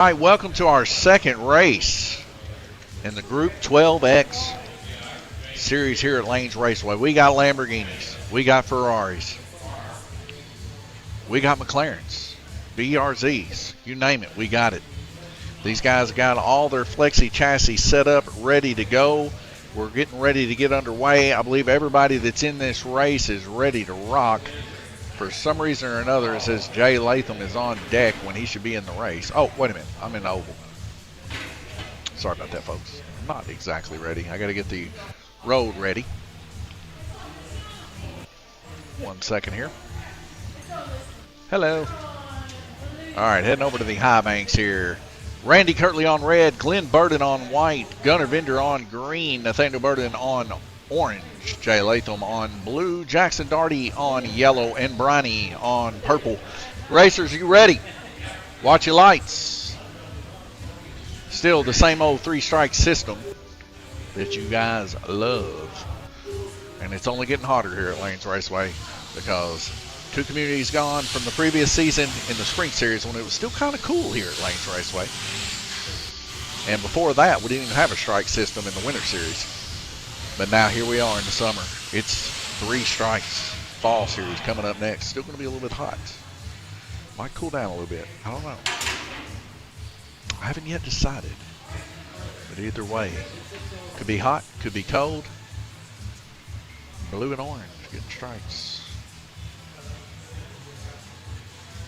All right, welcome to our second race in the Group 12X series here at Lanes Raceway. We got Lamborghinis, we got Ferraris, we got McLarens, BRZs, you name it, we got it. These guys got all their flexi chassis set up, ready to go. We're getting ready to get underway. I believe everybody that's in this race is ready to rock. For some reason or another, it says Jay Latham is on deck when he should be in the race. Oh, wait a minute. I'm in the oval. Sorry about that, folks. I'm not exactly ready. I got to get the road ready. 1 second here. Hello. All right, heading over to the high banks here. Randy Kirtley on red, Glenn Burden on white, Gunnar Bender on green, Nathaniel Burden on orange, Jay Latham on blue, Jackson Darty on yellow, and Bronny on purple. Racers, you ready? Watch your lights. Still the same old three-strike system that you guys love. And it's only getting hotter here at Lanes Raceway because two communities gone from the previous season in the spring series when it was still kind of cool here at Lanes Raceway. And before that, we didn't even have a strike system in the winter series. But now here we are in the summer. It's 3 strikes. Fall series coming up next. Still going to be a little bit hot. Might cool down a little bit. I don't know. I haven't yet decided. But either way, could be hot, could be cold. Blue and orange getting strikes.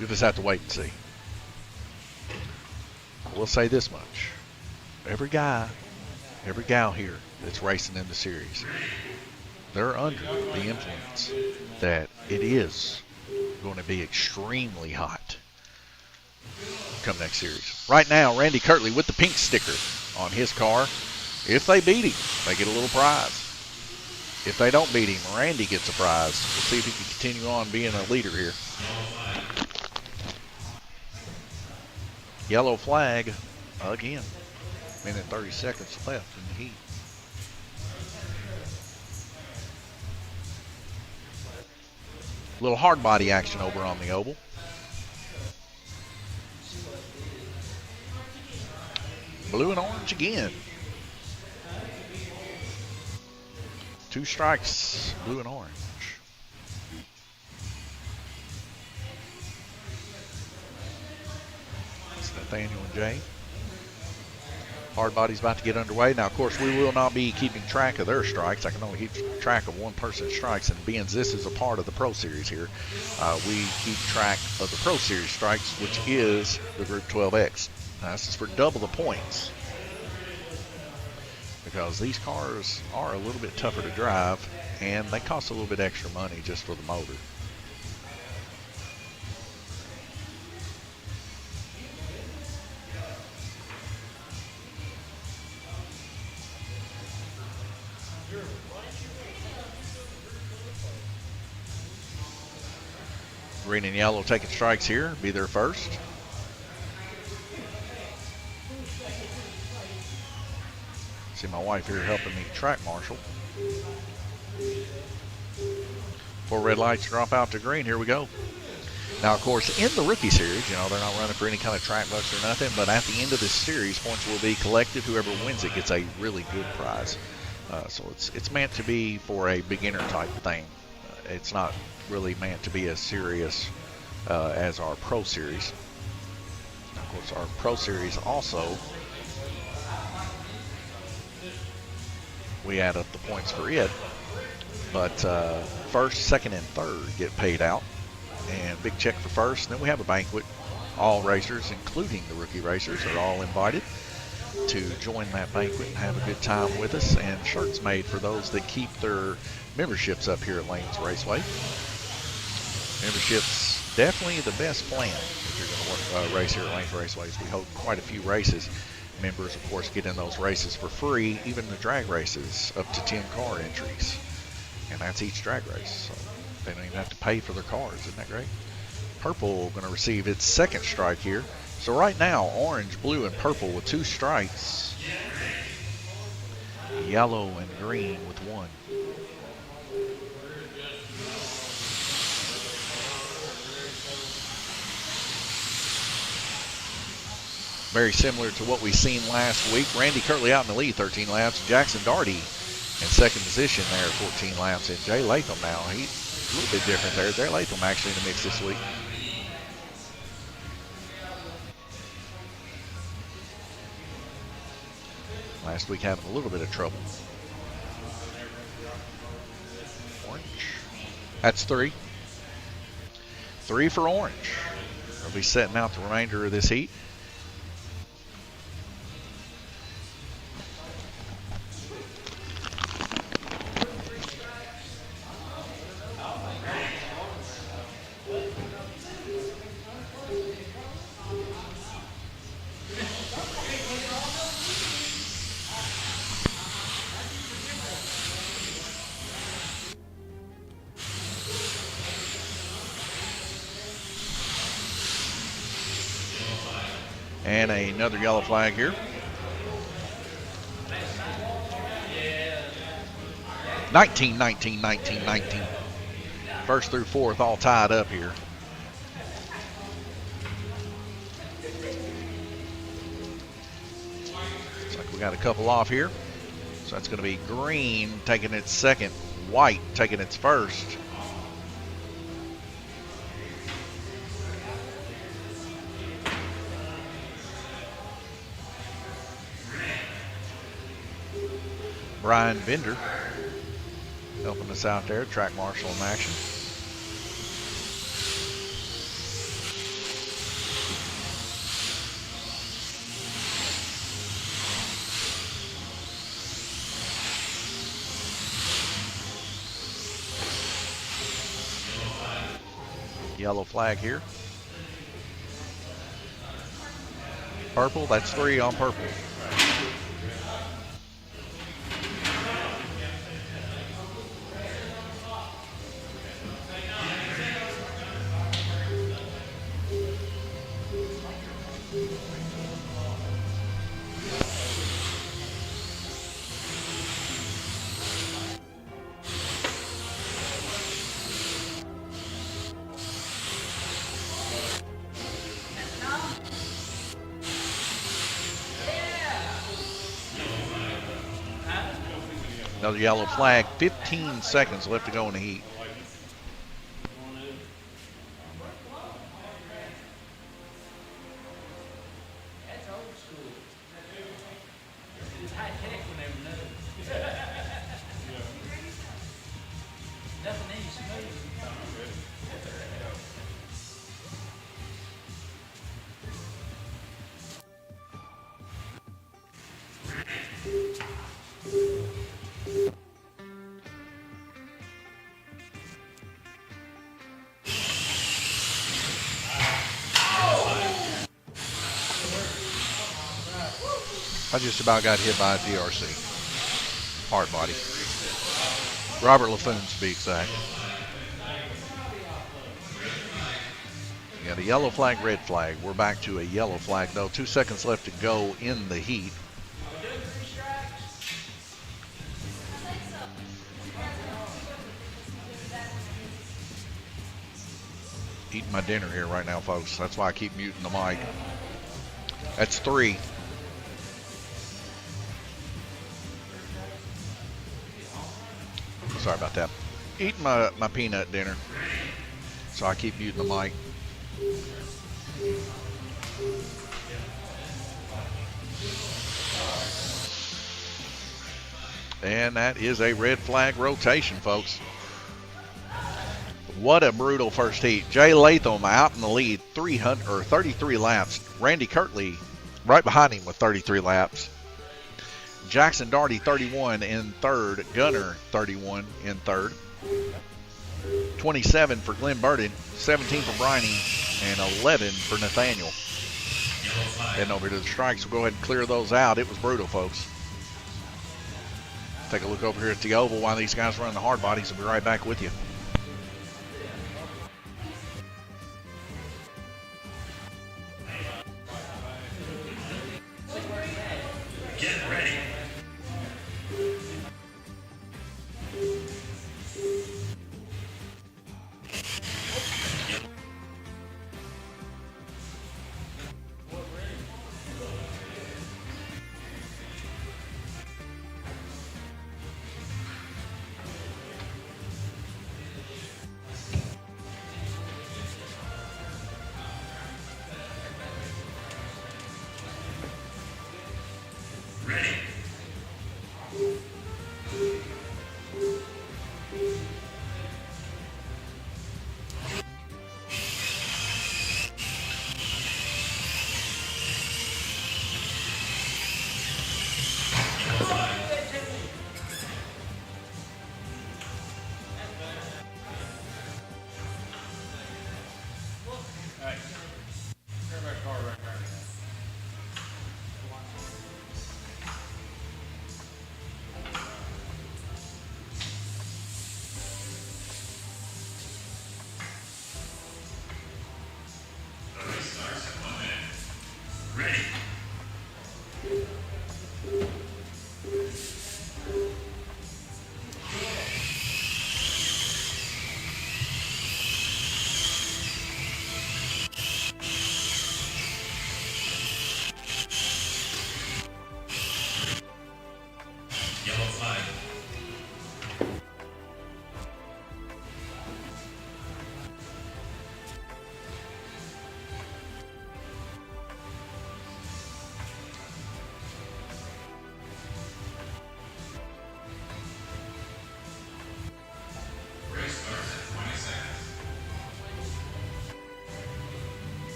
You'll just have to wait and see. We'll say this much. Every guy, every gal here that's racing in the series, they're under the influence that it is going to be extremely hot come next series. Right now, Randy Kirtley with the pink sticker on his car. If they beat him, they get a little prize. If they don't beat him, Randy gets a prize. We'll see if he can continue on being a leader here. Yellow flag again. Minute 30 seconds left in the heat. A little hard body action over on the oval. Blue and orange again. 2 strikes, blue and orange. That's Nathaniel and Jay. Hard body's about to get underway. Now, of course, we will not be keeping track of their strikes. I can only keep track of one person's strikes, and being this is a part of the Pro Series here, we keep track of the Pro Series strikes, which is the Group 12X. Now, this is for double the points because these cars are a little bit tougher to drive, and they cost a little bit extra money just for the motor. Green and yellow taking strikes here, be their first. See my wife here helping me track marshal. 4 red lights drop out to green, here we go. Now, of course, in the rookie series, you know, they're not running for any kind of track bucks or nothing, but at the end of this series, points will be collected. Whoever wins it gets a really good prize. So it's meant to be for a beginner type thing. It's not really meant to be as serious as our Pro Series. Of course, our Pro Series also, we add up the points for it, but first, second, and third get paid out, and big check for first. And then we have a banquet. All racers, including the rookie racers, are all invited to join that banquet and have a good time with us, and shirts made for those that keep their memberships up here at Lanes Raceway. Membership's definitely the best plan if you're going to race here at Lanes Raceway. We hold quite a few races. Members, of course, get in those races for free, even the drag races, up to 10 car entries. And that's each drag race, so they don't even have to pay for their cars. Isn't that great? Purple going to receive its second strike here. So right now, orange, blue, and purple with 2 strikes. Yellow and green with 1. Very similar to what we seen last week. Randy Kirtley out in the lead, 13 laps. Jackson Daugherty in second position there, 14 laps. And Jay Latham now, he's a little bit different there. Jay Latham actually in the mix this week. Last week having a little bit of trouble. Orange. That's 3. 3 for Orange. They'll be setting out the remainder of this heat. And another yellow flag here. 19, 19, 19, 19. First through fourth all tied up here. Looks like we got a couple off here. So that's going to be green taking its second, white taking its first. Brian Bender helping us out there, track marshal in action. Yellow flag here. Purple, that's 3 on purple. Another yellow flag, 15 seconds left to go in the heat. I just about got hit by a DRC. Hard body. Robert LaFoon to be exact. Yeah, the yellow flag, red flag. We're back to a yellow flag though. 2 seconds left to go in the heat. Eating my dinner here right now, folks. That's why I keep muting the mic. That's 3. Sorry about that. Eating my peanut dinner. So I keep muting the mic. And that is a red flag rotation, folks. What a brutal first heat. Jay Latham out in the lead, 33 laps. Randy Kirtley right behind him with 33 laps. Jackson Daugherty, 31 in third. Gunner, 31 in third. 27 for Glenn Burden, 17 for Briney, and 11 for Nathaniel. Heading over to the strikes. We'll go ahead and clear those out. It was brutal, folks. Take a look over here at the oval while these guys run the hard bodies. We'll be right back with you. Get ready.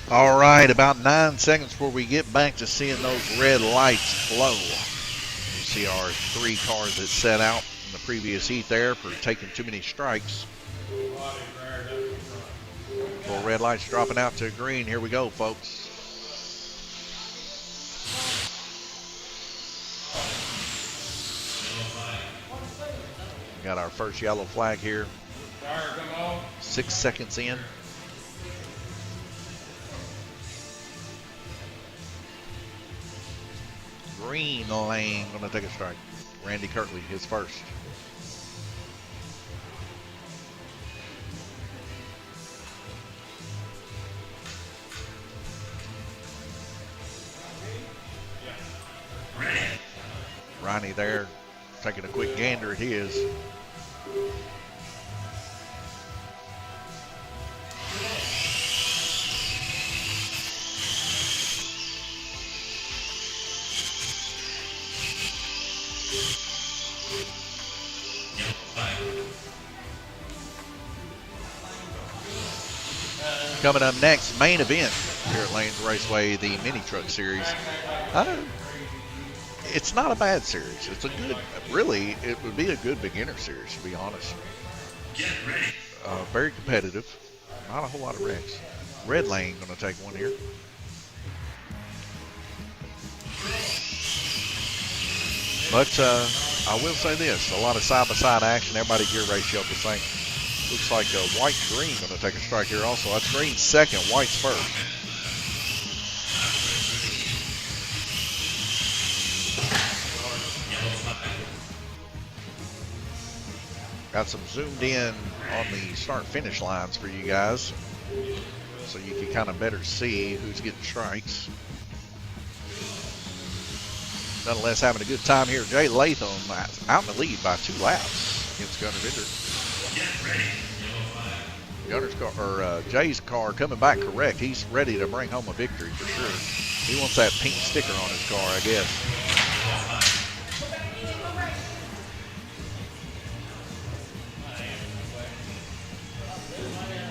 All right, about 9 seconds before we get back to seeing those red lights flow. You see our 3 cars that set out in the previous heat there for taking too many strikes. 4 red lights dropping out to green. Here we go, folks. Got our first yellow flag here. 6 seconds in. Green lane gonna take a strike. Randy Kirtley, his first. Ronnie there, taking a quick gander at his. Coming up next, main event here at Lanes Raceway, the Mini Truck Series. It's not a bad series. It's a good, really, it would be a good beginner series, to be honest. Get ready. Very competitive. Not a whole lot of wrecks. Red lane going to take one here. But I will say this, a lot of side-by-side action. Everybody gear ratio the same. Looks like white green going to take a strike here also. That's green's second, white's first. Got some zoomed in on the start-finish lines for you guys, so you can kind of better see who's getting strikes. Nonetheless, having a good time here. Jay Latham out in the lead by 2 laps against Gunnar Vinder. Gunner's car, or Jay's car coming back correct. He's ready to bring home a victory for sure. He wants that pink sticker on his car, I guess.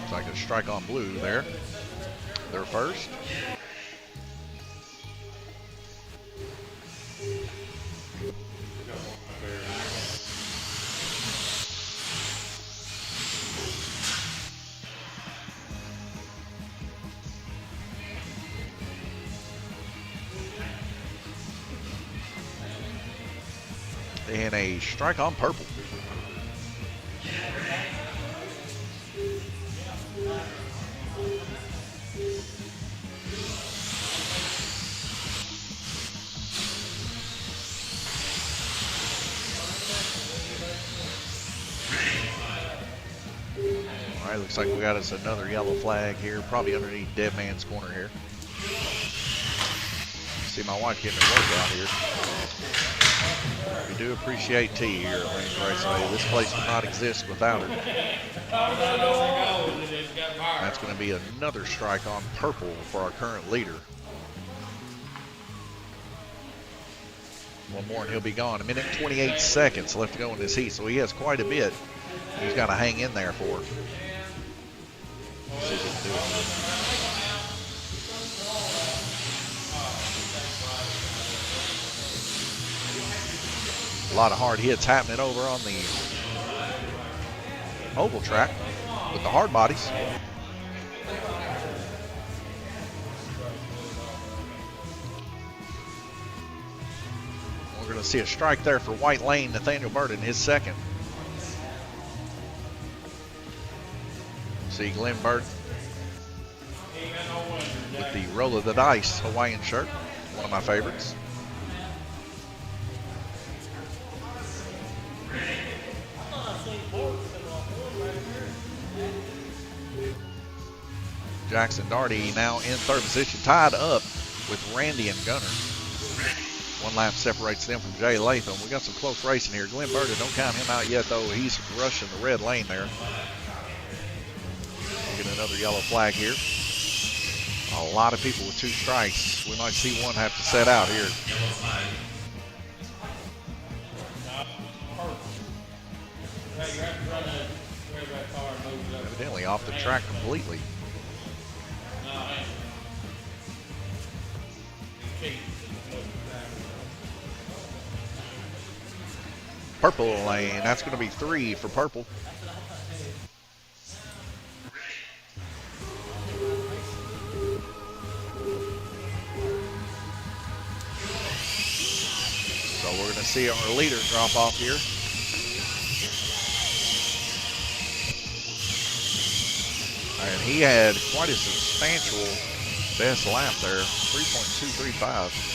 Looks like a strike on blue there. They're first. And a strike on purple. All right, looks like we got us another yellow flag here, probably underneath Dead Man's Corner here. See my wife getting her workout here. We do appreciate T here at Lanes Raceway. This place would not exist without her. That's going to be another strike on purple for our current leader. One more and he'll be gone. 1 minute and 28 seconds left to go in this heat, so he has quite a bit he's got to hang in there for. See if he can do it. A lot of hard hits happening over on the oval track with the hard bodies. We're going to see a strike there for White Lane, Nathaniel Burden, his second. See Glenn Burton with the roll of the dice Hawaiian shirt, one of my favorites. Jackson Darty now in third position, tied up with Randy and Gunner. 1 lap separates them from Jay Latham. We got some close racing here. Glenn Burden, don't count him out yet, though. He's rushing the red lane there. Get another yellow flag here. A lot of people with 2 strikes. We might see one have to set out here. Evidently off the track completely. Purple lane, that's going to be 3 for purple. So we're going to see our leader drop off here. And he had quite a substantial best lap there, 3.235.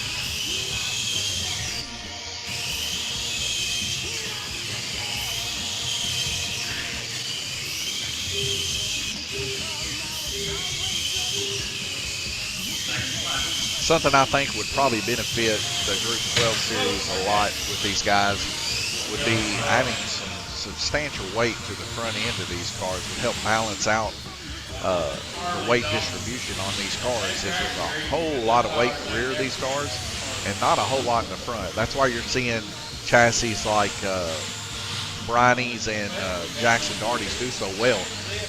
Something I think would probably benefit the Group 12 series a lot with these guys would be adding some substantial weight to the front end of these cars. Would help balance out the weight distribution on these cars. If there's a whole lot of weight in the rear of these cars and not a whole lot in the front. That's why you're seeing chassis like Briney's and Jackson Darty's do so well.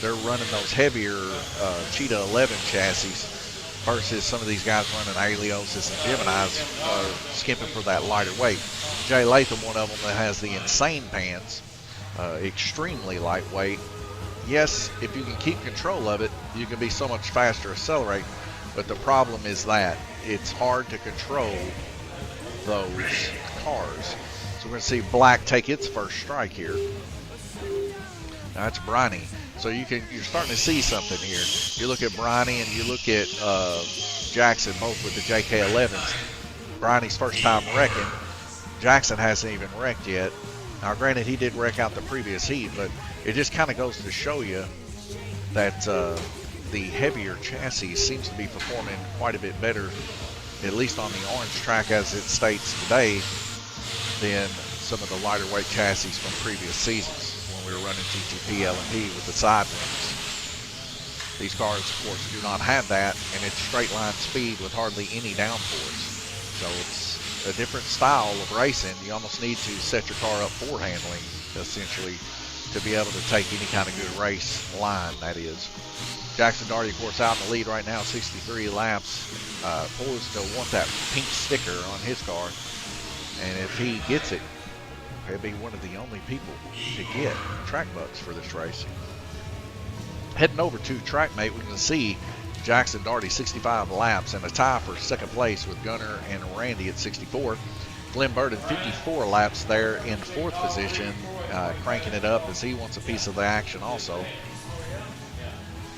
They're running those heavier Cheetah 11 chassis versus some of these guys running Alioses and Geminis skimping for that lighter weight. Jay Latham, one of them that has the insane pans, extremely lightweight. Yes, if you can keep control of it, you can be so much faster accelerating, but the problem is that it's hard to control those cars. So we're going to see black take its first strike here. Now that's Briney. So you're starting to see something here. You look at Briney and you look at Jackson, both with the JK11s. Briney's first time wrecking. Jackson hasn't even wrecked yet. Now granted, he did wreck out the previous heat, but it just kind of goes to show you that the heavier chassis seems to be performing quite a bit better, at least on the orange track as it states today, than some of the lighter weight chassis from previous seasons when we were running GTP LMP with the side wings. These cars, of course, do not have that, and it's straight line speed with hardly any downforce. So it's a different style of racing. You almost need to set your car up for handling, essentially, to be able to take any kind of good race line, that is. Jackson Darty, of course, out in the lead right now, 63 laps. Poised to want that pink sticker on his car. And if he gets it, he'll be one of the only people to get track bucks for this race. Heading over to TrackMate, we can see Jackson Darty 65 laps and a tie for second place with Gunner and Randy at 64. Glenn Burden 54 laps there in fourth position, cranking it up as he wants a piece of the action also.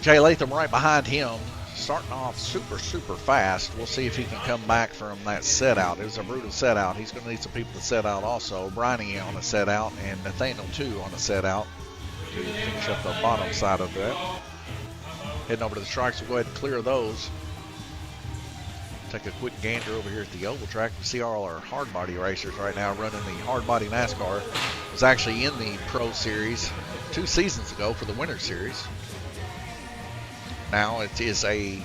Jay Latham right behind him, starting off super fast. We'll see if he can come back from that set out. It was a brutal set out. He's going to need some people to set out also. Briney on a set out and Nathaniel too on a set out to finish up the bottom side of that. Heading over to the strikes, we'll go ahead and clear those. Take a quick gander over here at the oval track. We see all our hard body racers right now running the hard body NASCAR. It was actually in the Pro Series 2 seasons ago for the Winter Series. Now it is a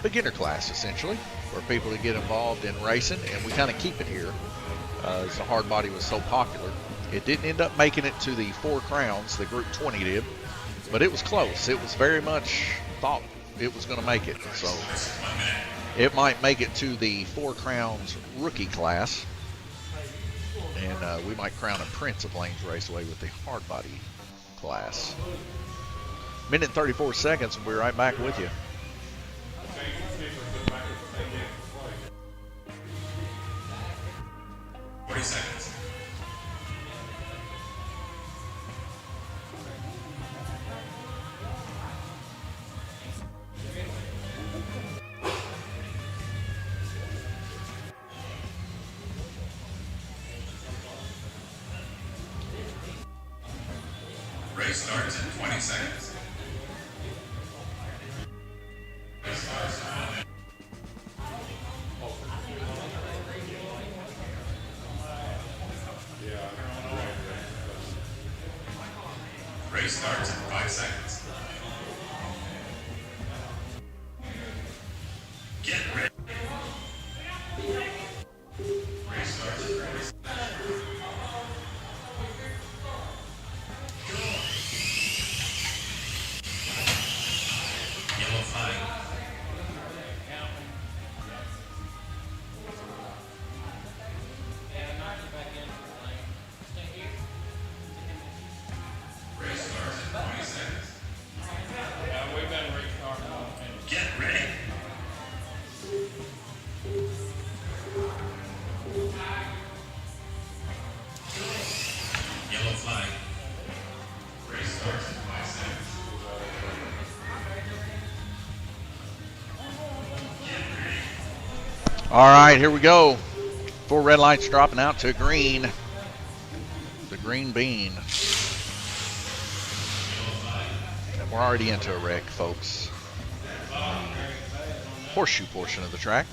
beginner class essentially for people to get involved in racing, and we kind of keep it here as the hard body was so popular. It didn't end up making it to the 4 Crowns, the Group 20 did, but it was close. It was very much thought it was going to make it, so it might make it to the 4 Crowns rookie class, and we might crown a Prince of Lanes Raceway with the hard body class. Minute and 34 seconds, and we'll be right back with you. Seconds. Race starts in 20 seconds. Race starts in 5 seconds. Get ready. Race starts in 30 seconds. Yellow flag. All right, here we go. 4 red lights dropping out to green. The green bean. And we're already into a wreck, folks. Horseshoe portion of the track.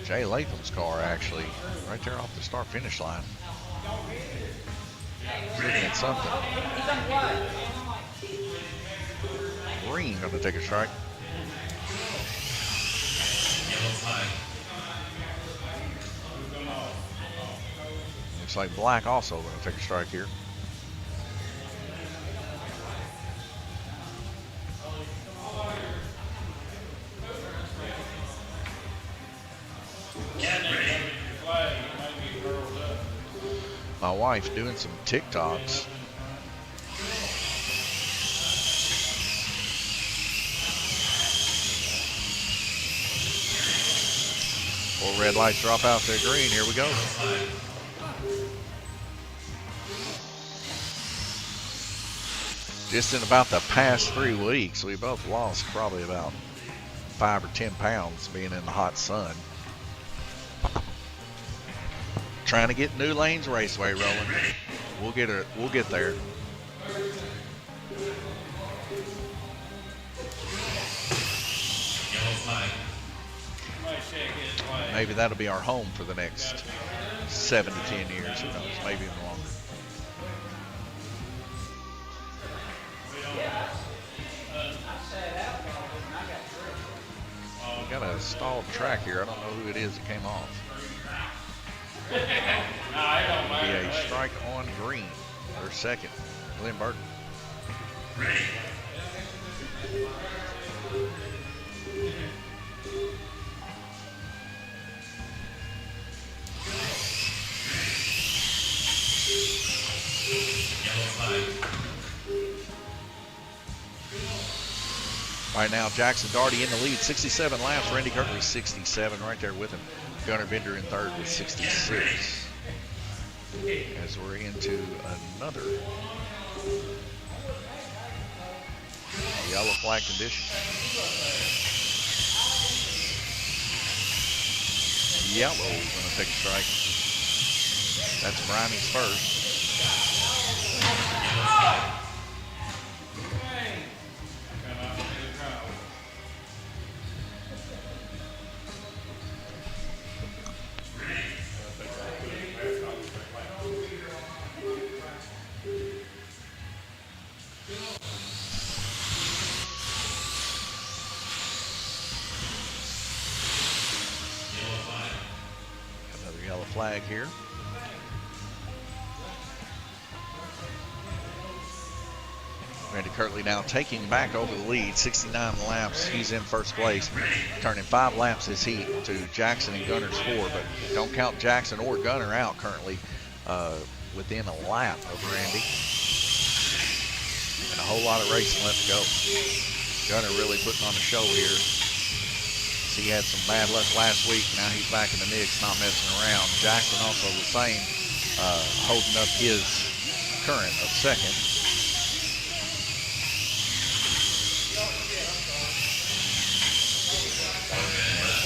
Jay Latham's car actually right there off the start finish line. He's looking at something. Green gonna take a strike. Looks like black also gonna take a strike here. My wife doing some TikToks. Four red lights drop out to green. Here we go. Just in about the past 3 weeks, we both lost probably about 5 or 10 pounds being in the hot sun. Trying to get New Lanes Raceway rolling. We'll get it. We'll get there. Maybe that'll be our home for the next 7 to 10 years. Who knows? Maybe even longer. We got a stalled track here. I don't know who it is that came off. Be a strike on green. Or second, Glenn Burton. Right now, Jackson Daugherty in the lead, 67 laps. Randy Kirkley 67, right there with him. Gunnar Bender in third with 66. As we're into another yellow flag condition. Yellow is going to take a strike. That's Brimey's first. Another yellow flag here. Randy Kirkley now taking back over the lead, 69 laps. He's in first place, turning 5 laps this heat to Jackson and Gunner's 4, but don't count Jackson or Gunner out currently within a lap of Randy. And a whole lot of racing left to go. Gunner really putting on a show here. He had some bad luck last week. Now he's back in the mix, not messing around. Jackson also the same, holding up his current of second.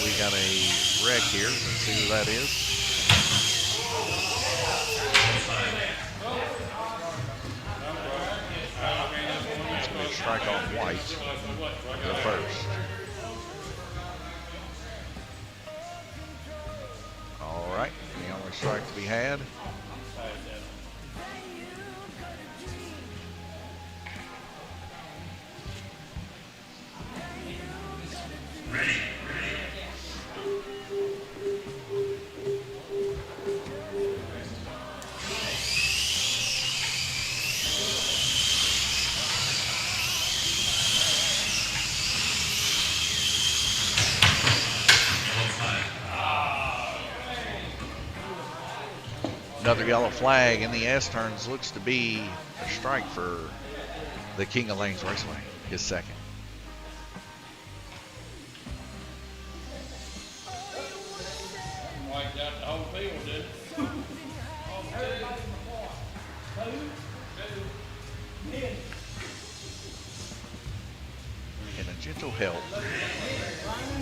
We got a wreck here. Let's see who that is. It's going to be a strike on White, the first. All right, the only strike to be had. Another yellow flag in the S turns. Looks to be a strike for the King of Lanes Raceway, his second. Wiped out the whole field, did it? mental health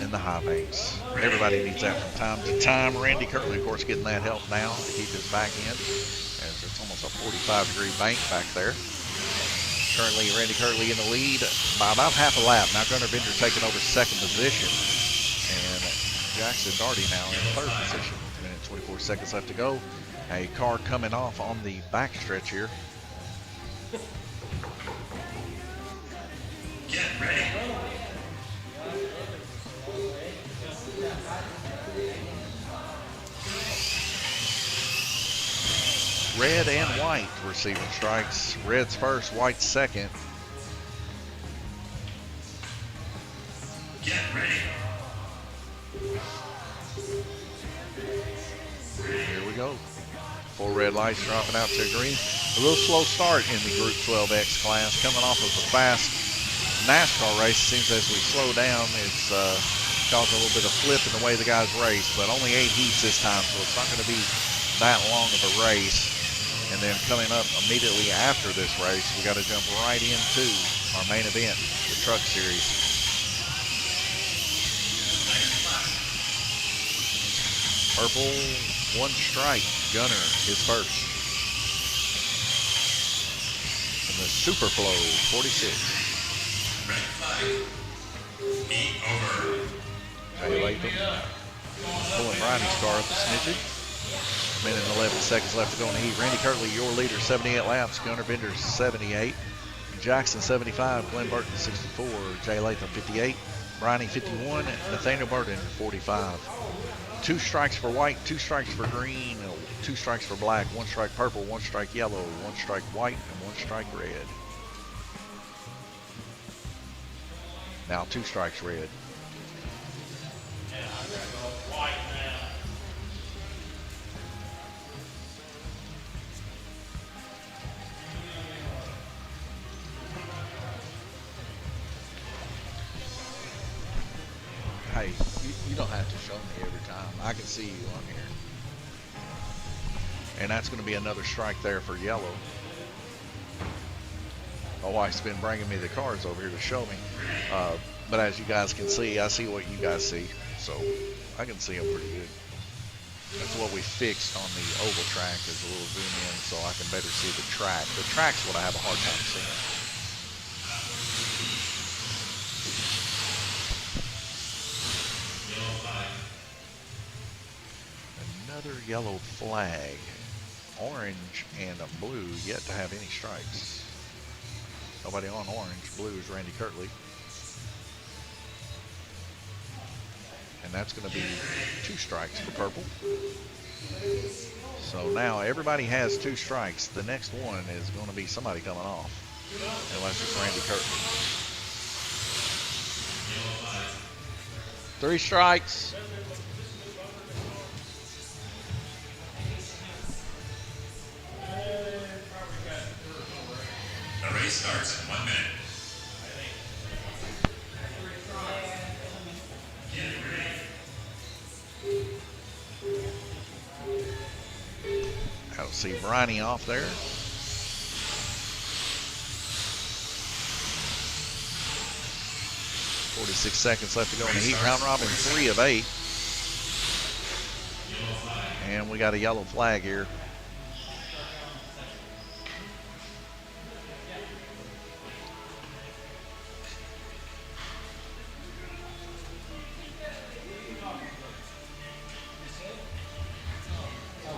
in the high banks. Everybody needs that from time to time. Randy Kirtley, of course, getting that help now to keep his back in, as it's almost a 45-degree bank back there. Currently, Randy Kirtley in the lead by about half a lap. Now Gunnar Bender taking over second position, and Jackson Darty now in third position. 1 minute 24 seconds left to go. A car coming off on the back stretch here. Get ready. Red and white receiving strikes. Red's first, white's second. Get ready. Here we go. 4 red lights dropping out to green. A little slow start in the Group 12X class. Coming off of a fast NASCAR race. It seems as we slow down, it's causing a little bit of flip in the way the guys race. But only 8 heats this time, so it's not going to be that long of a race. And then coming up immediately after this race, we got to jump right into our main event, the Truck Series. Purple, 1 strike. Gunner, his first. And the Superflow, 46. Red flag. Be over. Jay Latham pulling Ronnie's car up a smidgen. 1 minute and 11 seconds left to go in the heat. Randy Kirtley, your leader, 78 laps. Gunnar Bender, 78. Jackson, 75. Glenn Burton, 64. Jay Latham, 58. Bronny, 51. Nathaniel Burton, 45. 2 strikes for white, 2 strikes for green, 2 strikes for black, 1 strike purple, 1 strike yellow, 1 strike white, and 1 strike red. Now 2 strikes red. Hey, you don't have to show me every time. I can see you on here. And that's going to be another strike there for yellow. My wife's been bringing me the cards over here to show me. But as you guys can see, I see what you guys see. So I can see them pretty good. That's what we fixed on the oval track, is a little zoom in so I can better see the track. The track's what I have a hard time seeing. Another yellow flag. Orange and a blue yet to have any strikes. Nobody on orange. Blue is Randy Kirtley. And that's going to be 2 strikes for purple. So now everybody has 2 strikes. The next one is going to be somebody coming off. Unless it's Randy Kirtley. 3 strikes. The race starts in 1 minute. Get ready. I don't see Bronny off there. .46 seconds left to go in the heat. Round robin 3 of 8. And we got a yellow flag here.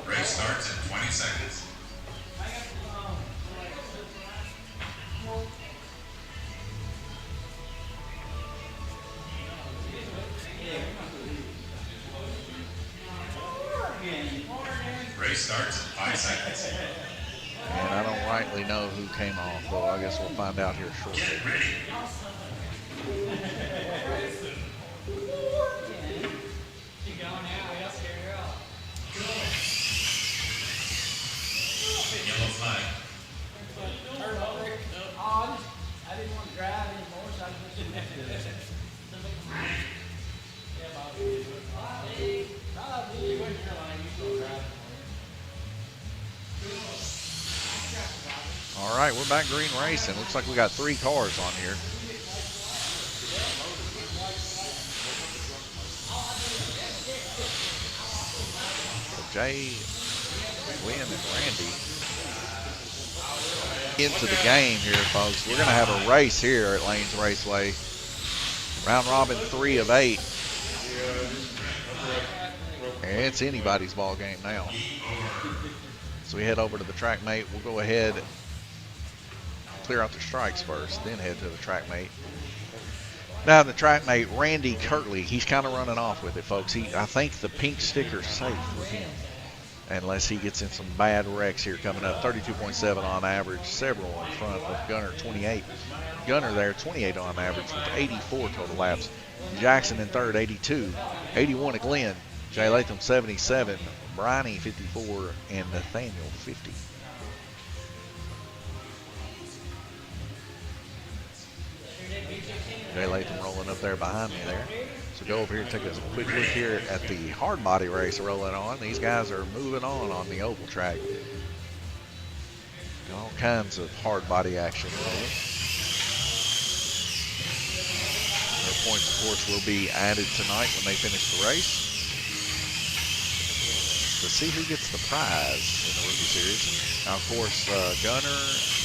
Race starts in 20 seconds. Race starts in 5 seconds. And I don't rightly know who came off, though. I guess we'll find out here shortly. Get ready. Yellow flag. I didn't want to drive anymore, so I just All right, we're back green racing. Looks like we got 3 cars on here. Jay, Glenn, and Randy into the game here, folks. We're going to have a race here at Lanes Raceway. Round robin 3 of 8. And it's anybody's ball game now. So we head over to the track mate. We'll go ahead, clear out the strikes first, then head to the track mate. Now the track mate, Randy Kirtley, he's kind of running off with it, folks. I think the pink sticker's safe with him, unless he gets in some bad wrecks here coming up. 32.7 on average, several in front of Gunner, 28. Gunner there, 28 on average with 84 total laps. Jackson in third, 82. 81 to Glenn. Jay Latham, 77. Bryony, 54. And Nathaniel, 50. Jay Latham rolling up there behind me there. So go over here and take a quick look here at the hard body race rolling on. These guys are moving on the oval track. All kinds of hard body action rolling. Their points, of course, will be added tonight when they finish the race to see who gets the prize in the Rookie Series. Now, of course, Gunner,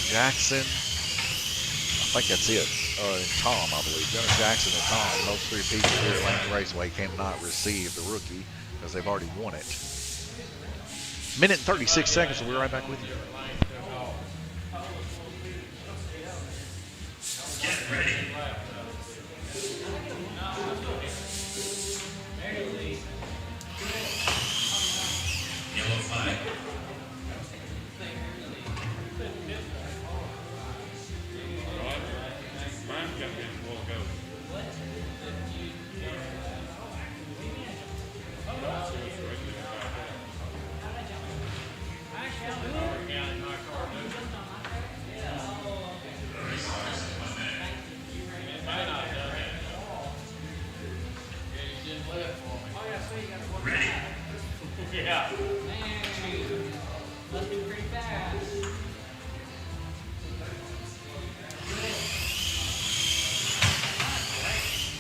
Jackson, I think that's it. And Tom, I believe. Gunner, Jackson, and Tom, those 3 people here at Lanes Raceway cannot receive the rookie because they've already won it. Minute and 36 seconds, so we'll be right back with you. Get ready. Yellow flag. Yeah. Man, must be pretty fast.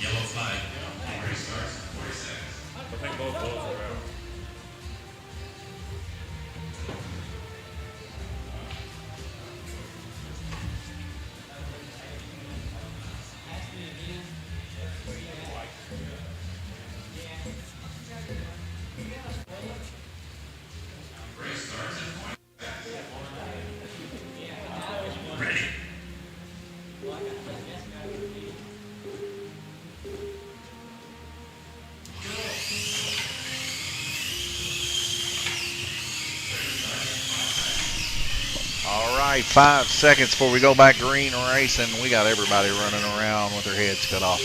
Yellow flag. Race starts in 40 seconds. I think both those are out. Race starts in 20 seconds. Ready. All right, 5 seconds before we go back green racing. We got everybody running around with their heads cut off.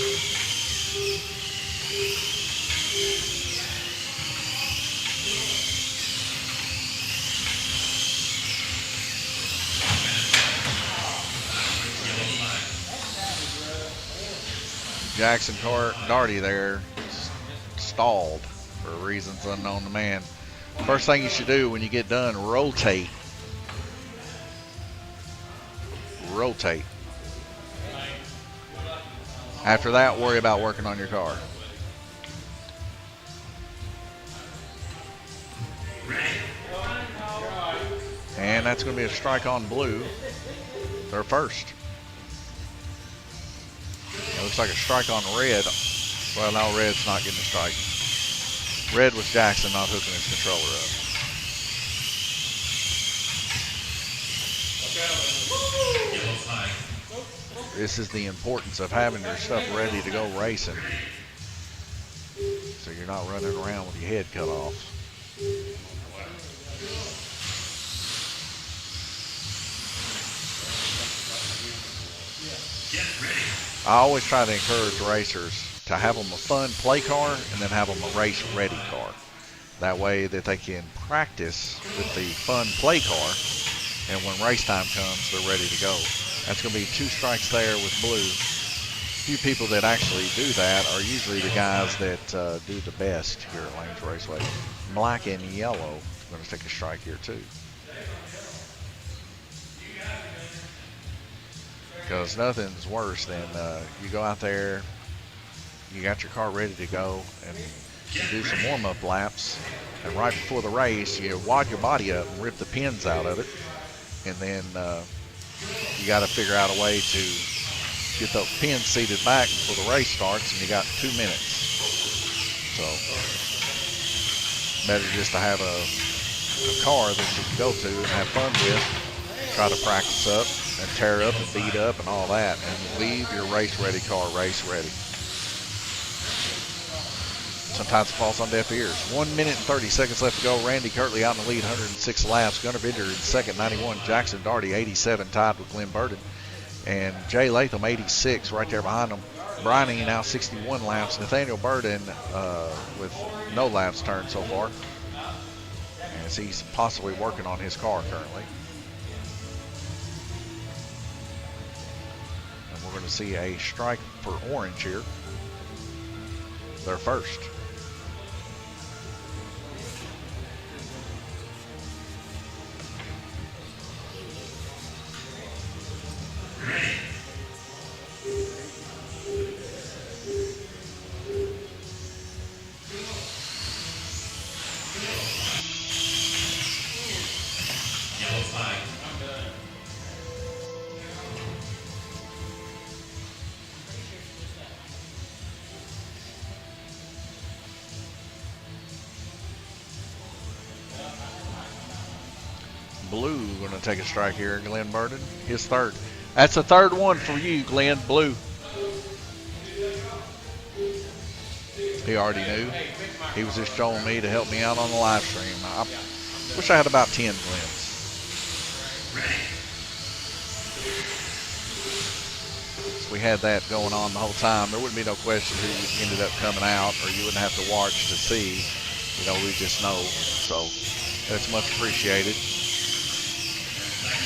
Jackson Darty there stalled for reasons unknown to man. First thing you should do when you get done, rotate. Rotate. After that, worry about working on your car. And that's going to be a strike on blue. They're first. It looks like a strike on red. Well, now red's not getting a strike. Red was Jackson not hooking his controller up. Yellow flag. This is the importance of having your stuff ready to go racing, so you're not running around with your head cut off. Get ready. I always try to encourage racers to have them a fun play car and then have them a race ready car. That way that they can practice with the fun play car, and when race time comes, they're ready to go. That's going to be 2 strikes there with blue. Few people that actually do that are usually the guys that do the best here at Lanes Raceway. Black and yellow are going to take a strike here too. Because nothing's worse than you go out there, you got your car ready to go, and You do some warm-up laps, and right before the race, you wad your body up and rip the pins out of it, and then you got to figure out a way to get those pins seated back before the race starts, and you got 2 minutes. So better just to have a car that you can go to and have fun with, try to practice up and tear up and beat up and all that, and leave your race-ready car race-ready. Sometimes it falls on deaf ears. 1 minute and 30 seconds left to go. Randy Kirtley out in the lead, 106 laps. Gunnar Binder in second, 91. Jackson Daugherty, 87, tied with Glenn Burden. And Jay Latham, 86, right there behind him. Briney now 61 laps. Nathaniel Burden with no laps turned so far, as he's possibly working on his car currently. And we're going to see a strike for Orange here. They're first. Yellow flag. Blue going to take a strike here, Glenn Burden. His third. That's the third one for you, Glenn. Blue. He already knew. He was just showing me to help me out on the live stream. I wish I had about 10 Glens. If we had that going on the whole time, there wouldn't be no question who ended up coming out, or you wouldn't have to watch to see. You know, we just know. So that's much appreciated.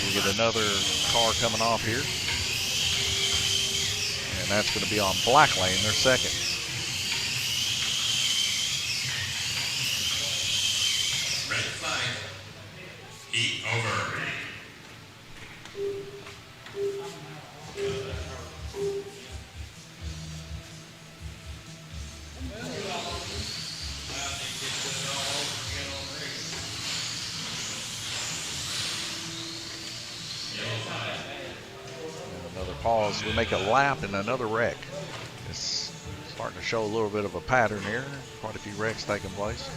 We get another car coming off here, and that's going to be on Black Lane, their second. Red flag. Heat over. Another pause. We make a lap and another wreck. It's starting to show a little bit of a pattern here. Quite a few wrecks taking place.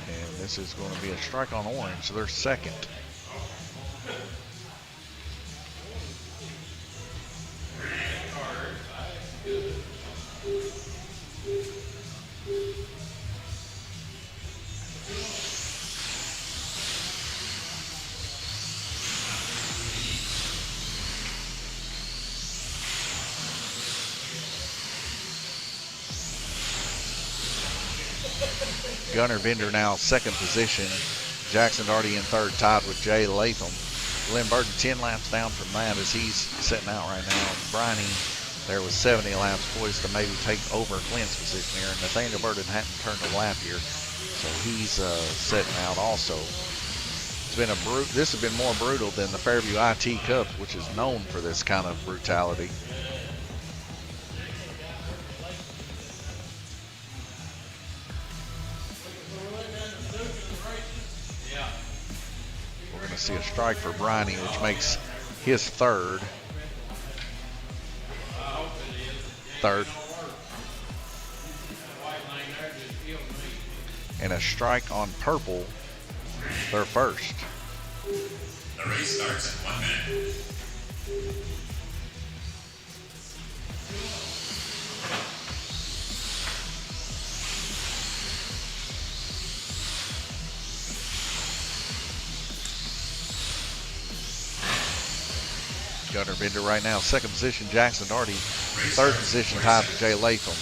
And this is going to be a strike on Orange, so they're second. Gunnar Binder now second position. Jackson Daugherty in third, tied with Jay Latham. Glenn Burden 10 laps down from that as he's sitting out right now. Briney there was 70 laps, poised to maybe take over Glenn's position here. And Nathaniel Burden hadn't turned a lap here, so he's sitting out also. It's been this has been more brutal than the Fairview IT Cup, which is known for this kind of brutality. We're going to see a strike for Briney, which makes his third. And a strike on Purple, their first. The race starts in 1 minute. Gunnar Binder right now, second position, Jackson Daugherty. Third position, tied with Jay Latham.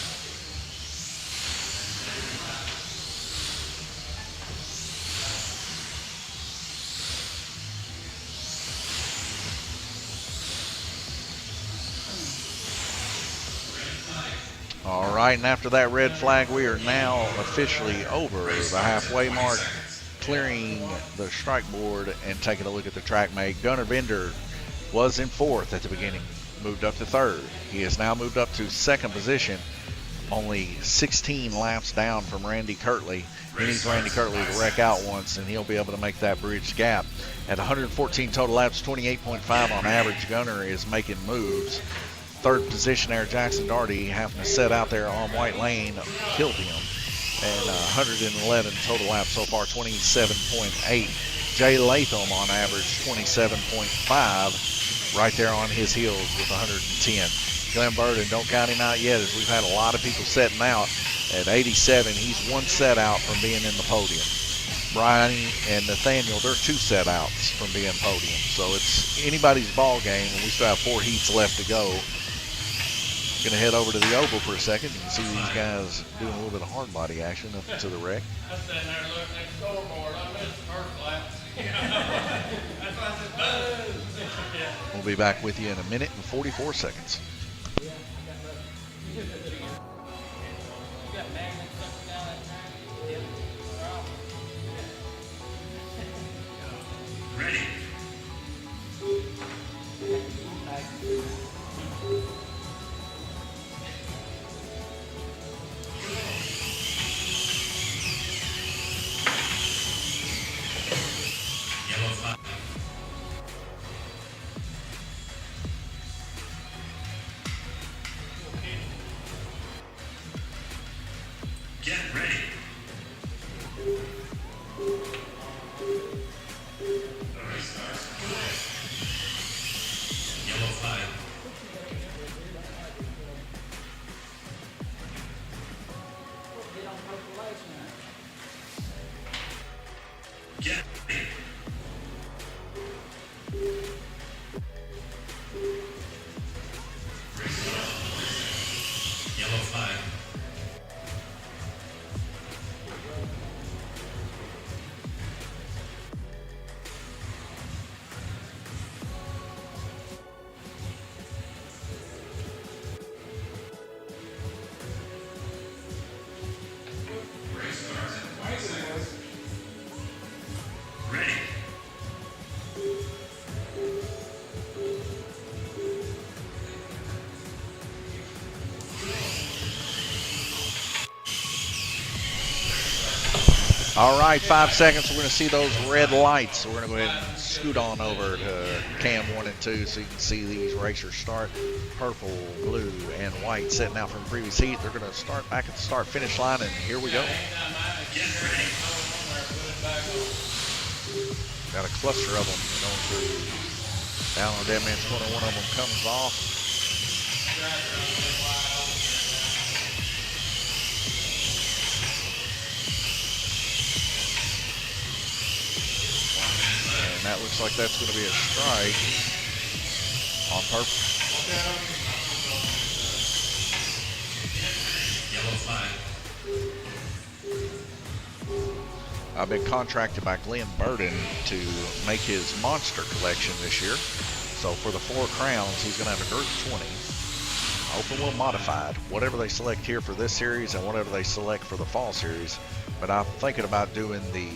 All right, and after that red flag, we are now officially over the halfway mark. clearing the strike board and taking a look at the track mate. Gunnar Bender was in 4th at the beginning, moved up to 3rd. He has now moved up to 2nd position, only 16 laps down from Randy Kirtley. He needs Randy Kirtley to wreck out once, and he'll be able to make that bridge gap. At 114 total laps, 28.5 on average, Gunnar is making moves. 3rd position there, Jackson Darty, having to set out there on White Lane, killed him. And 111 total laps so far, 27.8. Jay Latham on average, 27.5, right there on his heels with 110. Glenn Burden, don't count him out yet, as we've had a lot of people setting out. At 87, he's 1 set out from being in the podium. Brian and Nathaniel, they're 2 set outs from being podium. So it's anybody's ball game, and we still have 4 heats left to go. Going to head over to the oval for a second. You can see these guys doing a little bit of hard body action up to the wreck. I was sitting there looking at the scoreboard. I missed the first lap. That's why I said, buzz. We'll be back with you in a minute and 44 seconds. You got magnets up down that track? Yep. Ready. Yellow flag. Get ready. The race starts. Yellow flag. Get ready. Race starts. Yellow flag. Race starts in 5 seconds. Ready. All right, 5 seconds. We're going to see those red lights. So we're going to go ahead and scoot on over to cam 1 and 2 so you can see these racers start. Purple, blue, and white setting out from the previous heat. They're going to start back at the start-finish line, and here we go. Get ready. Got a cluster of them going through. Down on Dead Man's Corner, one of them comes off. And that looks like that's going to be a strike on purple. Yellow flag. I've been contracted by Glenn Burden to make his monster collection this year. So for the 4 crowns, he's going to have a Group 20, open wheel modified, whatever they select here for this series and whatever they select for the fall series. But I'm thinking about doing the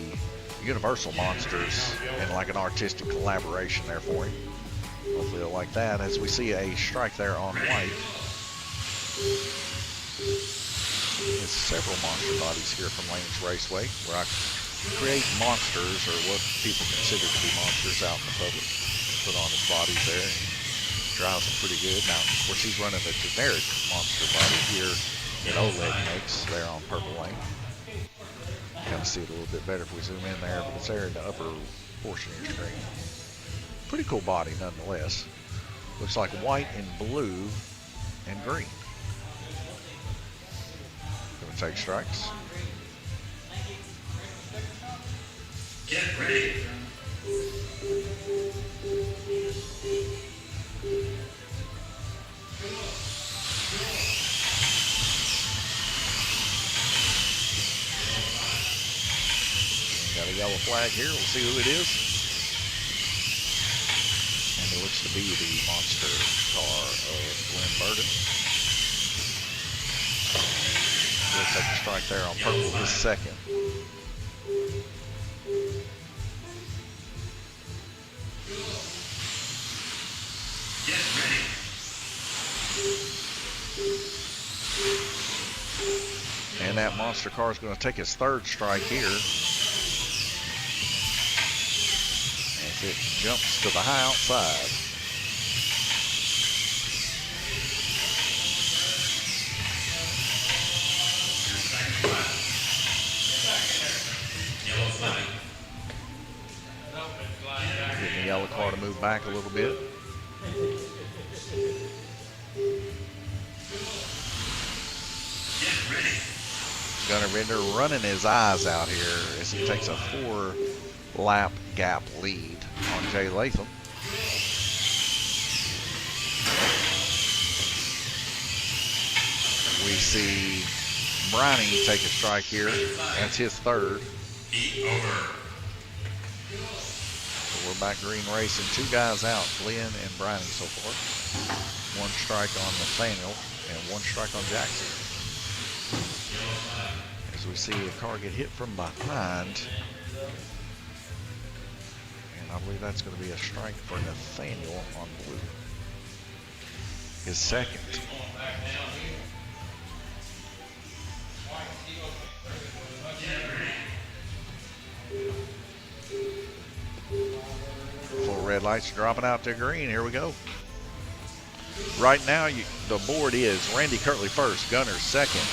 Universal Monsters in like an artistic collaboration there for him. Hopefully they'll like that. As we see a strike there on white. There's several monster bodies here from Lane's Raceway, where I create monsters, or what people consider to be monsters, out in the public. Put on his bodies there, and drives them pretty good. Now, of course, he's running a generic monster body here that OLED makes there on Purple Lane. Kind of see it a little bit better if we zoom in there, but it's there in the upper portion of your screen. Pretty cool body nonetheless. Looks like white and blue and green. Gonna take strikes. Get ready. Got a yellow flag here. We'll see who it is. And it looks to be the monster car of Glenn Burden. He'll take a strike there on purple, his second. Get ready. And that monster car is going to take his third strike here. As it jumps to the high outside. Yellow flag. Getting the yellow car to move back a little bit. Get ready. Gunnar Bender running his eyes out here as he takes a 4-lap gap lead on Jay Latham. We see Briney take a strike here. That's his third. Heat over. So we're back green racing. 2 guys out, Glenn and Briney so far. 1 strike on Nathaniel and 1 strike on Jackson. As we see a car get hit from behind. And I believe that's going to be a strike for Nathaniel on blue. His second. Full red lights dropping out to green. Here we go. Right now, the board is Randy Kirtley first, Gunner second,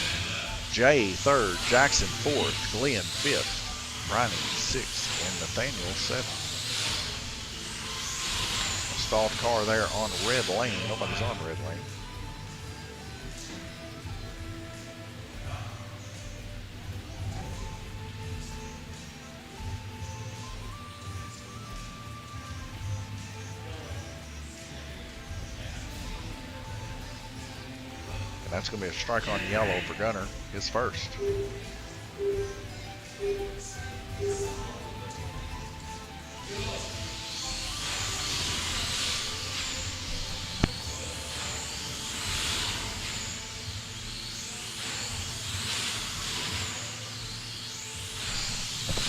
Jay third, Jackson fourth, Glenn fifth, Briney sixth, and Nathaniel seventh. Stalled car there on red lane. Nobody's on red lane. And that's going to be a strike on yellow for Gunner, his first.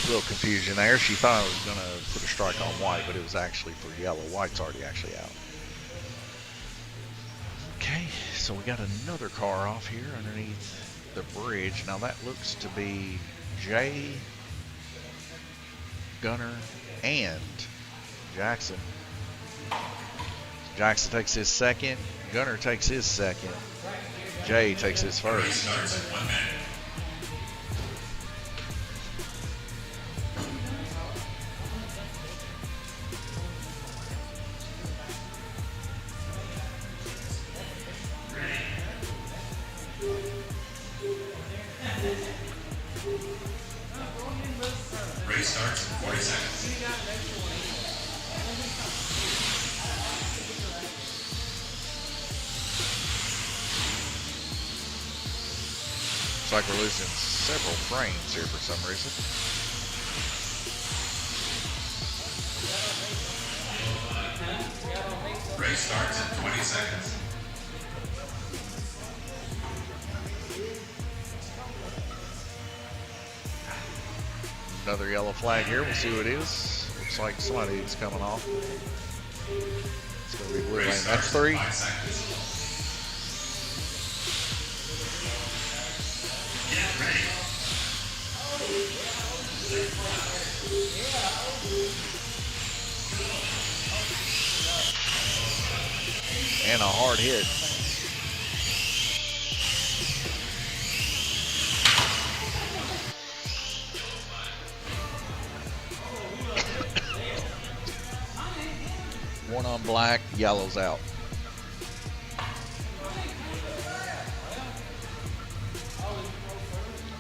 A little confusion there. She thought I was going to put a strike on white, but it was actually for yellow. White's already actually out. Okay, so we got another car off here underneath the bridge. Now that looks to be Jay, Gunner, and Jackson. Jackson takes his second. Gunner takes his second. Jay takes his first. Starts in 1 minute. Race starts in 40 seconds. Looks like we're losing several frames here for some reason. Race starts in 20 seconds. Another yellow flag here. We'll see what it is. Looks like somebody's coming off. It's going to be blue lane. Race That's starts in 3. 5 seconds. Get ready. And a hard hit. One on black, yellow's out.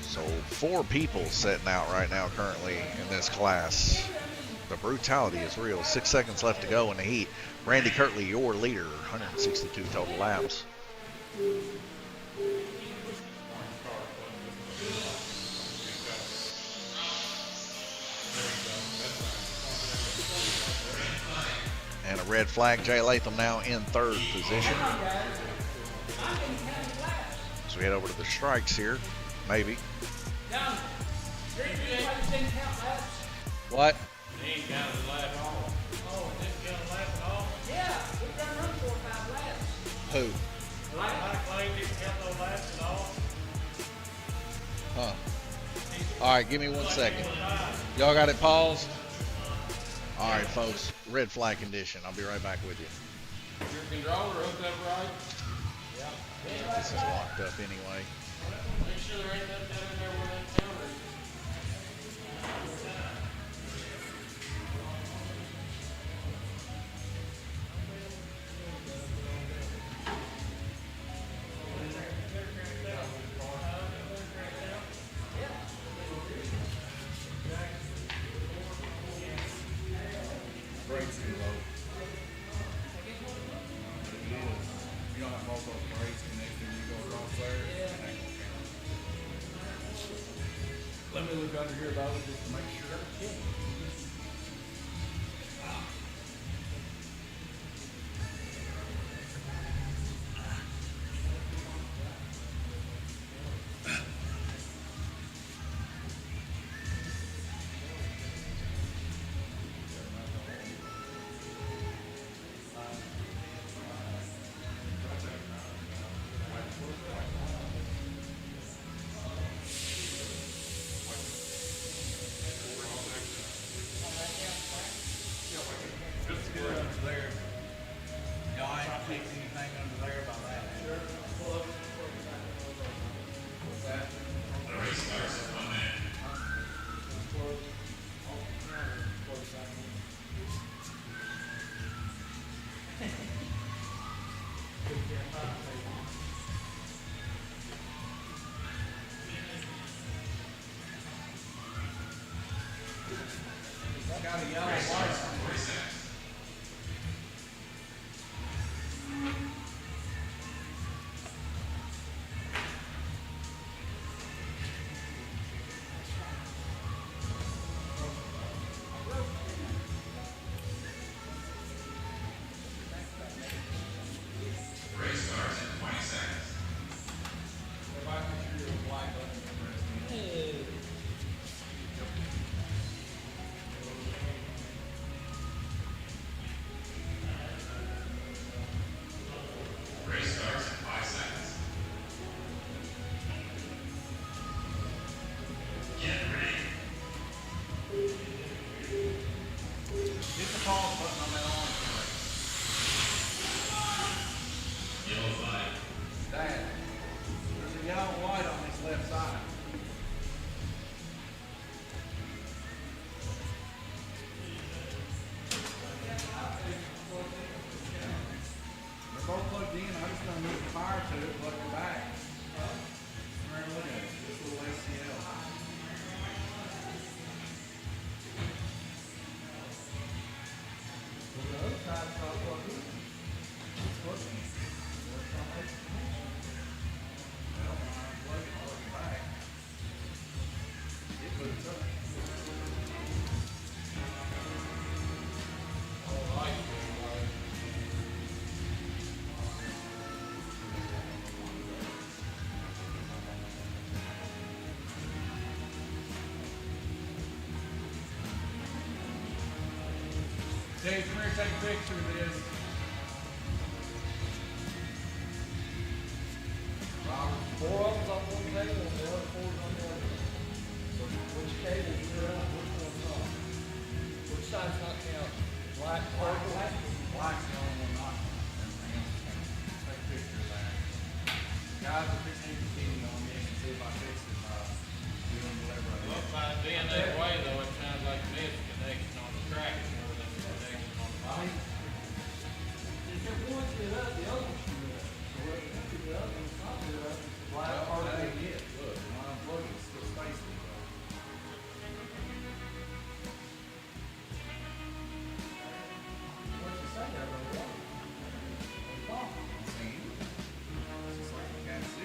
So 4 people sitting out right now currently in this class. The brutality is real. 6 seconds left to go in the heat. Randy Kirtley, your leader, 162 total laps. And a red flag. Jay Latham now in 3rd position. So we head over to the strikes here. Maybe. What? He ain't got his lap all. Oh, didn't get a lap at all? Yeah, we done run 4 or 5 laps. Who? Mike Lane didn't count no laps at all. Huh. All right, give me 1 second. Y'all got it paused? All right, folks. Red flag condition. I'll be right back with you. Your controller hooked up right? This is locked up anyway. Make sure there ain't nothing down in there where that counter is. Brakes too low. You don't have both those brakes connected when you go across there. It ain't gonna count. Let me look under here though, just to make sure. There. Y'all ain't fixed anything under there by that. What's that? The race starts in 1 minute. Got a yellow light. 40 seconds. Race starts in 20 seconds. Everybody make sure your black button is pressed in. Race starts in 5 seconds. Get ready. Hit the pause button on that orange brake. Yellow flag. Dad, there's a yellow light on this left side. They're both plugged in. I just don't move the fire to it, plug it back. Come here and look at it. This little ACL. The other side's not plugged in. It's plugged in. Well, when I unplug it, plug it back. It boots up. All right. Dave, come here and take a picture of this. Robert. 4 of them's on one table and the other 4's on the other. So which cable you're on, which one's on? Which side's not counting? Black, purple? Black's the only one not. Everything else is counting. Take a picture of that. Guys, we're fixing to continue on this and see if I fix it by doing whatever I Well, do. by being that way though, it sounds like this connection on the track is more than the connection on the I bike. mean, If it one should up, the other one should up. So if one should up, and it's not should up, black, well, purple. that ain't it. Look, when I unplug it, it's still spacing. What's it say there, brother? What's on? See? It's just like a Cat 60.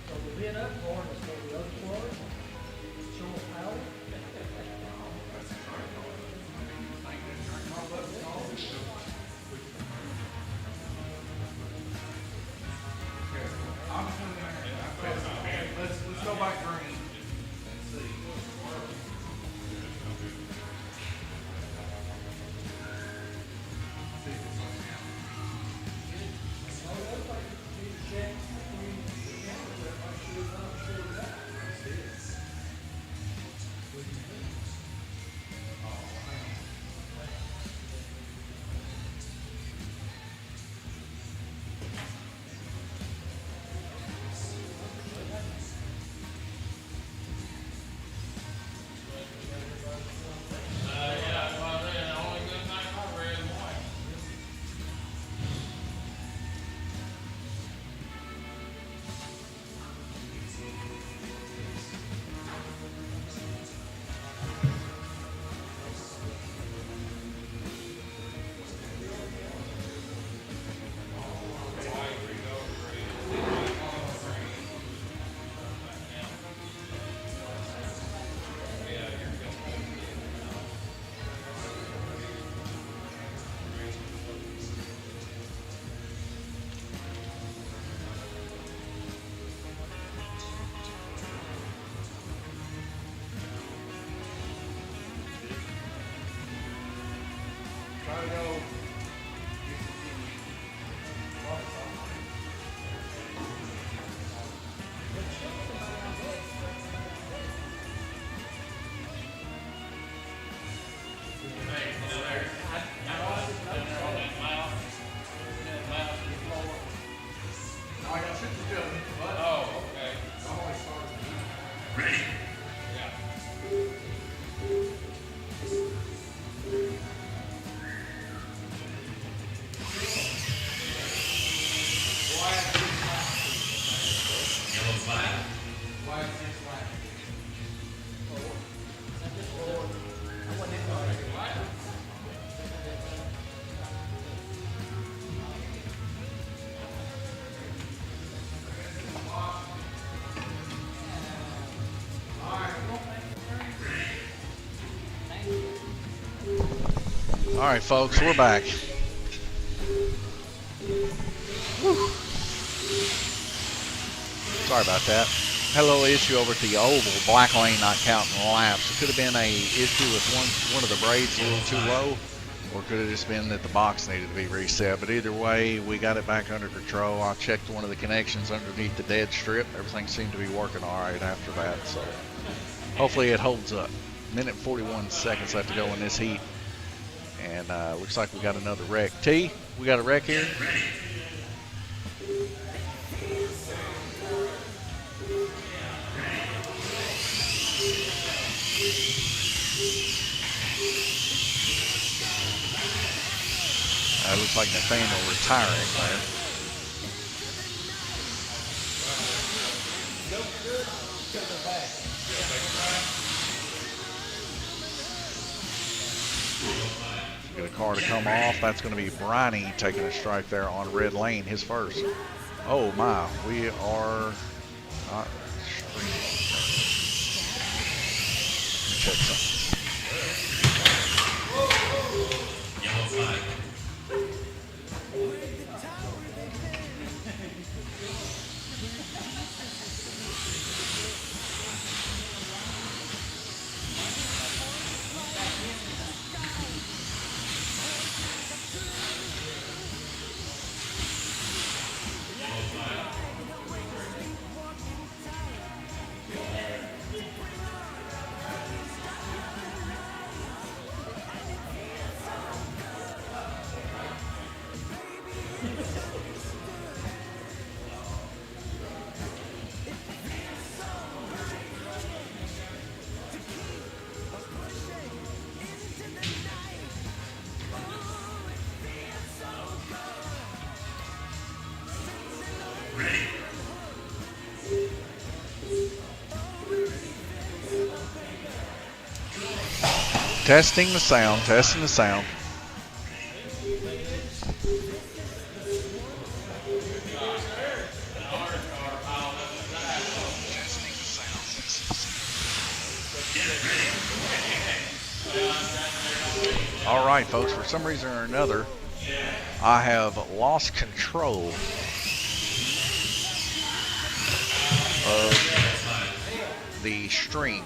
So the bid up for it is for the other plug, short power. That's his right car. I mean, you think this to go. No, I got shit to do, but Oh, okay. I've always started. Ready. Yellow flag. Why is this flat? All right, folks, we're back. Whew. Sorry about that. Had a little issue over at the oval, black lane not counting laps. It could have been a issue with one of the braids a little too low, or could have just been that the box needed to be reset. But either way, we got it back under control. I checked one of the connections underneath the dead strip. Everything seemed to be working all right after that. So hopefully it holds up. Minute 41 seconds left to go in this heat. And looks like we got another wreck. T, we got a wreck here. Looks like Nathaniel retiring there. Get a car to come off. That's going to be Briney taking a strike there on red lane, his first. Oh my, we are not streaming. Check something. Yellow flag. Testing the sound, testing the sound. All right, folks, for some reason or another, I have lost control of the stream.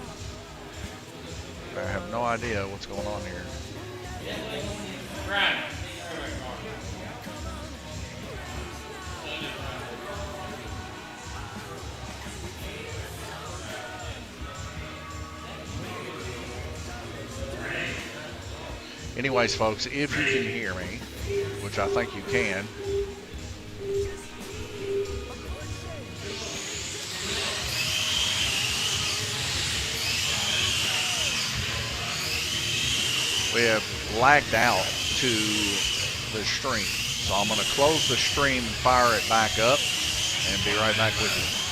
I have no idea what's going on here. Right. Anyways, folks, if you can hear me, which I think you can, we have lagged out to the stream. So I'm going to close the stream and fire it back up and be right back with you.